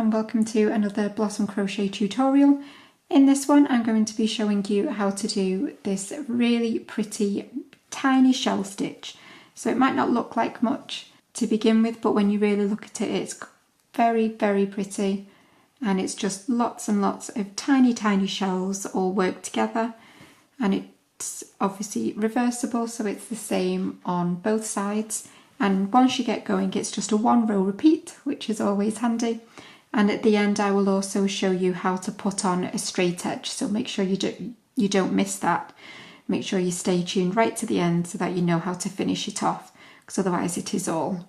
and welcome to another Blossom Crochet tutorial. In this one I'm going to be showing you how to do this really pretty tiny shell stitch. So it might not look like much to begin with, but when you really look at it, it's very pretty, and it's just lots and lots of tiny shells all worked together, and it's obviously reversible, so it's the same on both sides. And once you get going, it's just a 1 row repeat, which is always handy. And at the end I will also show you how to put on a straight edge, so make sure you don't miss that. Make sure you stay tuned right to the end so that you know how to finish it off, because otherwise it is all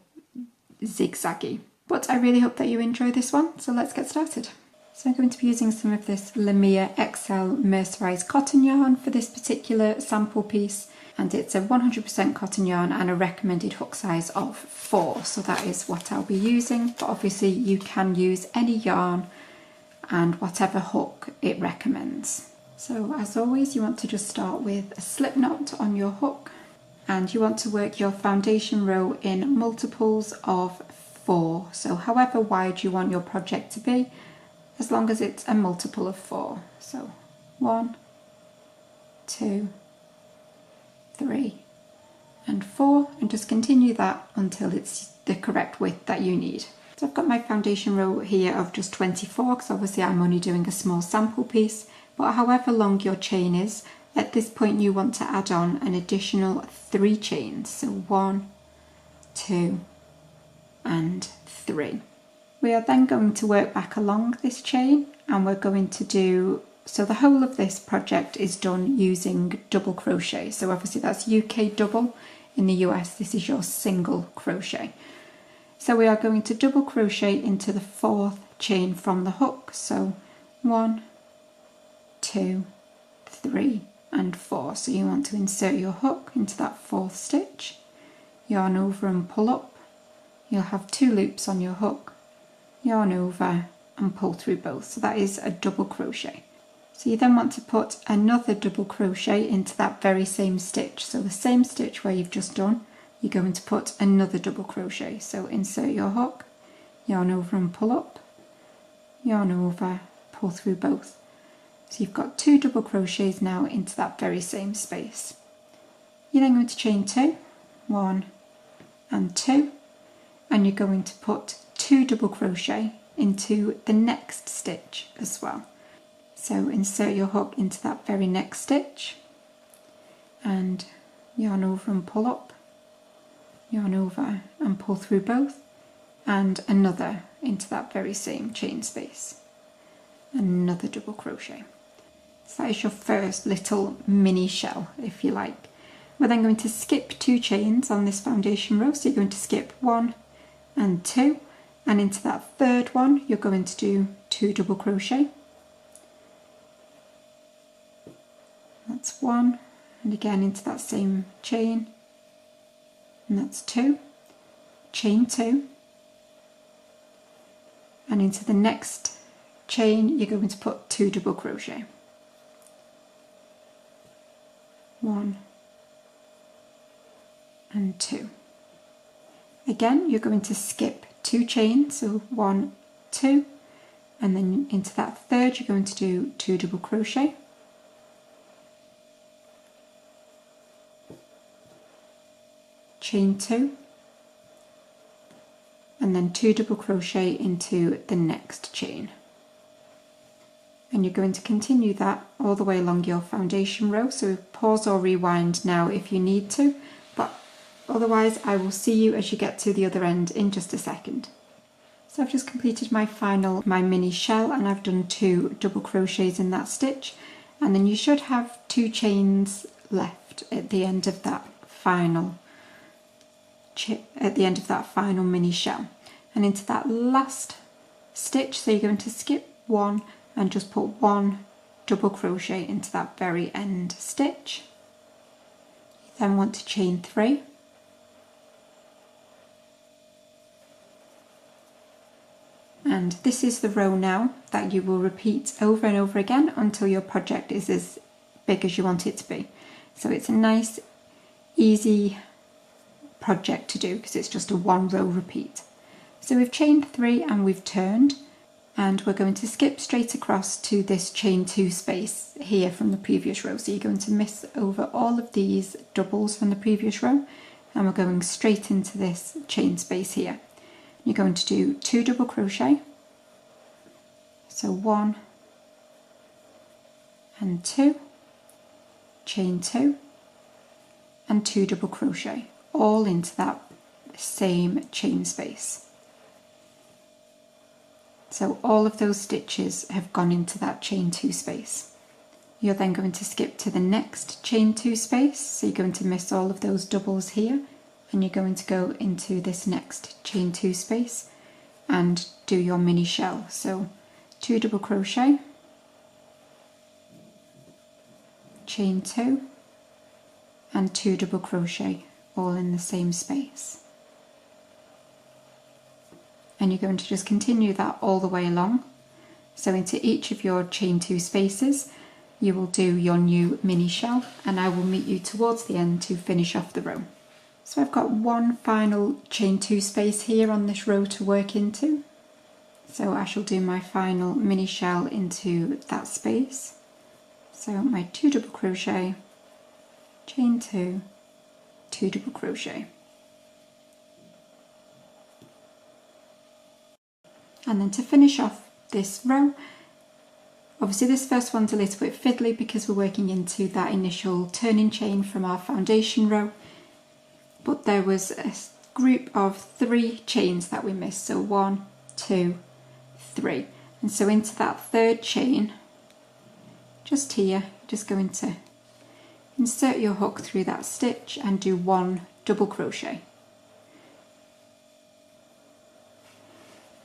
zigzaggy. But I really hope that you enjoy this one, so let's get started. So I'm going to be using some of this Lemire XL mercerized cotton yarn for this particular sample piece, and it's a 100% cotton yarn and a recommended hook size of 4, so that is what I'll be using. But obviously you can use any yarn and whatever hook it recommends. So as always, you want to just start with a slip knot on your hook, and you want to work your foundation row in multiples of 4, so however wide you want your project to be, as long as it's a multiple of 4. So 1, 2, 3 and 4, and just continue that until it's the correct width that you need. So I've got my foundation row here of just 24, because obviously I'm only doing a small sample piece, but however long your chain is, at this point you want to add on an additional 3 chains, so 1, 2 and 3. We are then going to work back along this chain, and we're going to do, so the whole of this project is done using double crochet. So obviously that's UK double, in the US this is your single crochet. So we are going to double crochet into the 4th chain from the hook, so 1, 2, 3 and 4. So you want to insert your hook into that 4th stitch, yarn over and pull up. You'll have 2 loops on your hook, yarn over and pull through both, so that is a double crochet. So you then want to put another double crochet into that very same stitch, so the same stitch where you've just done, you're going to put another double crochet. So insert your hook, yarn over and pull up, yarn over, pull through both. So you've got 2 double crochets now into that very same space. You're then going to chain 2, 1 and 2, and you're going to put 2 double crochet into the next stitch as well. So insert your hook into that very next stitch and yarn over and pull up, yarn over and pull through both, and another into that very same chain space, another double crochet. So that is your first little mini shell, if you like. We're then going to skip 2 chains on this foundation row, so you're going to skip 1 and 2, and into that 3rd one you're going to do 2 double crochet. That's 1, and again into that same chain, and that's 2, chain 2, and into the next chain you're going to put 2 double crochet. 1 and 2. Again you're going to skip 2 chains, so 1, 2, and then into that 3rd you're going to do 2 double crochet. Chain 2, and then 2 double crochet into the next chain, and you're going to continue that all the way along your foundation row. So pause or rewind now if you need to, but otherwise I will see you as you get to the other end in just a second. So I've just completed my mini shell, and I've done 2 double crochets in that stitch, and then you should have 2 chains left at the end of that final mini shell, and into that last stitch, so you're going to skip 1 and just put 1 double crochet into that very end stitch. You then want to chain 3, and this is the row now that you will repeat over and over again until your project is as big as you want it to be. So it's a nice easy project to do because it's just a 1 row repeat. So we've chained 3 and we've turned. and we're going to skip straight across to this chain 2 space here from the previous row. So you're going to miss over all of these doubles from the previous row, and we're going straight into this chain space here. You're going to do 2 double crochet, so 1 and 2, chain 2 and 2 double crochet, all into that same chain space. So all of those stitches have gone into that chain 2 space. You're then going to skip to the next chain 2 space, so you're going to miss all of those doubles here, and you're going to go into this next chain 2 space and do your mini shell. So 2 double crochet, chain 2 and 2 double crochet, all in the same space. And you're going to just continue that all the way along. So into each of your chain 2 spaces you will do your new mini shell, and I will meet you towards the end to finish off the row. So I've got one final chain 2 space here on this row to work into, so I shall do my final mini shell into that space. So my 2 double crochet, chain 2, 2 double crochet. And then to finish off this row, obviously this first one's a little bit fiddly because we're working into that initial turning chain from our foundation row, but there was a group of 3 chains that we missed, so 1, 2, 3, and so into that third chain, just here, you're just going to insert your hook through that stitch and do 1 double crochet.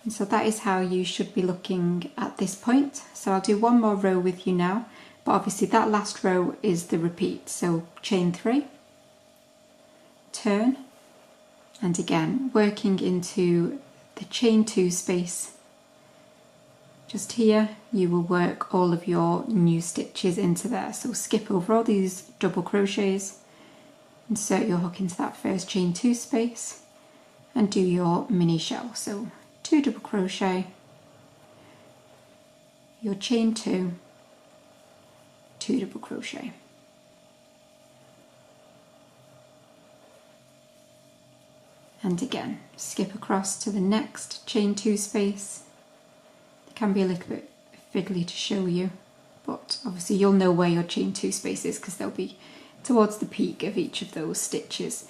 And so that is how you should be looking at this point. So I'll do one more row with you now, but obviously that last row is the repeat. So chain 3, turn, and again working into the chain 2 space. Just here you will work all of your new stitches into there. So skip over all these double crochets, insert your hook into that first chain 2 space and do your mini shell. So 2 double crochet, your chain 2, 2 double crochet. And again, skip across to the next chain 2 space. It can be a little bit fiddly to show you, but obviously you'll know where your chain 2 space is because they'll be towards the peak of each of those stitches.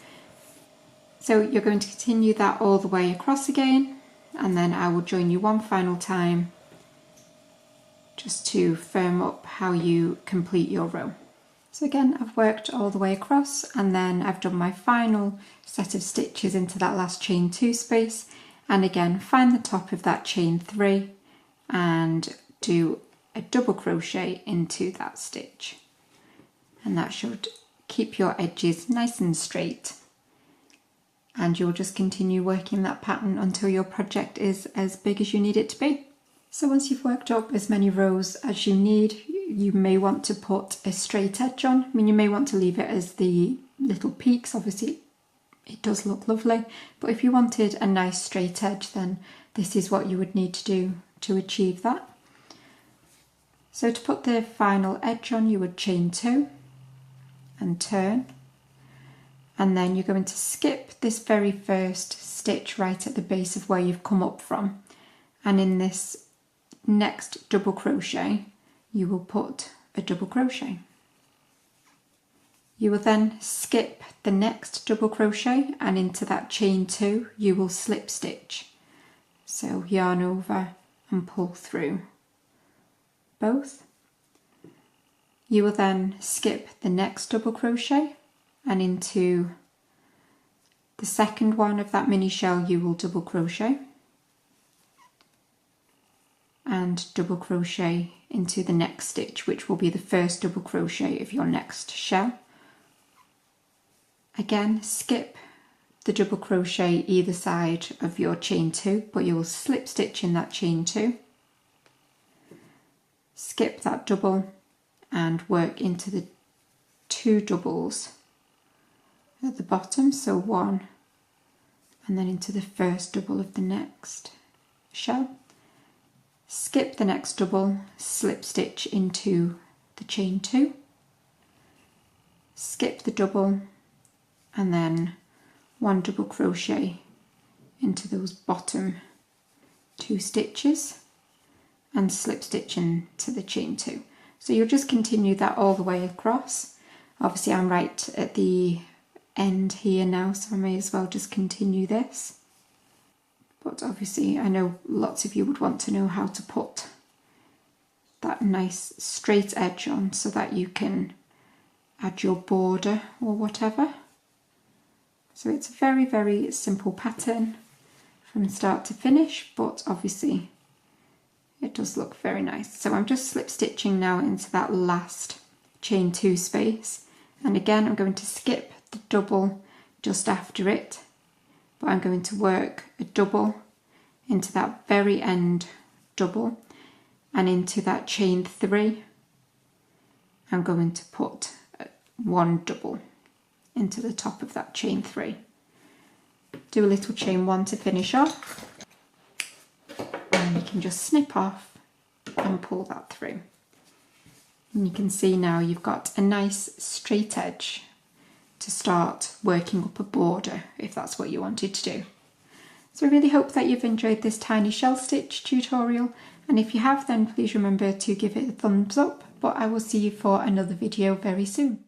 So you're going to continue that all the way across again, and then I will join you one final time just to firm up how you complete your row. So again, I've worked all the way across, and then I've done my final set of stitches into that last chain 2 space, and again find the top of that chain 3 and do a double crochet into that stitch, and that should keep your edges nice and straight. And you'll just continue working that pattern until your project is as big as you need it to be. So once you've worked up as many rows as you need, you may want to put a straight edge on. I mean, you may want to leave it as the little peaks, obviously it does look lovely, but if you wanted a nice straight edge, then this is what you would need to do to achieve that. So to put the final edge on, you would chain 2 and turn, and then you're going to skip this very first stitch right at the base of where you've come up from, and in this next double crochet you will put a double crochet. You will then skip the next double crochet, and into that chain 2 you will slip stitch. So yarn over and pull through both. You will then skip the next double crochet, and into the second one of that mini shell you will double crochet and double crochet into the next stitch, which will be the first double crochet of your next shell. Again, skip the double crochet either side of your chain 2, but you will slip stitch in that chain 2, skip that double and work into the 2 doubles at the bottom, so 1, and then into the first double of the next shell, skip the next double, slip stitch into the chain 2, skip the double, and then 1 double crochet into those bottom 2 stitches and slip stitch into the chain 2. So you'll just continue that all the way across. Obviously I'm right at the end here now, so I may as well just continue this. But obviously I know lots of you would want to know how to put that nice straight edge on so that you can add your border or whatever. So it's a very, very simple pattern from start to finish, but obviously it does look very nice. So I'm just slip stitching now into that last chain 2 space, and again I'm going to skip the double just after it, but I'm going to work a double into that very end double, and into that chain 3 I'm going to put 1 double into the top of that chain 3. Do a little chain 1 to finish off, and you can just snip off and pull that through. And you can see now you've got a nice straight edge to start working up a border if that's what you wanted to do. So I really hope that you've enjoyed this tiny shell stitch tutorial, and if you have, then please remember to give it a thumbs up, but I will see you for another video very soon.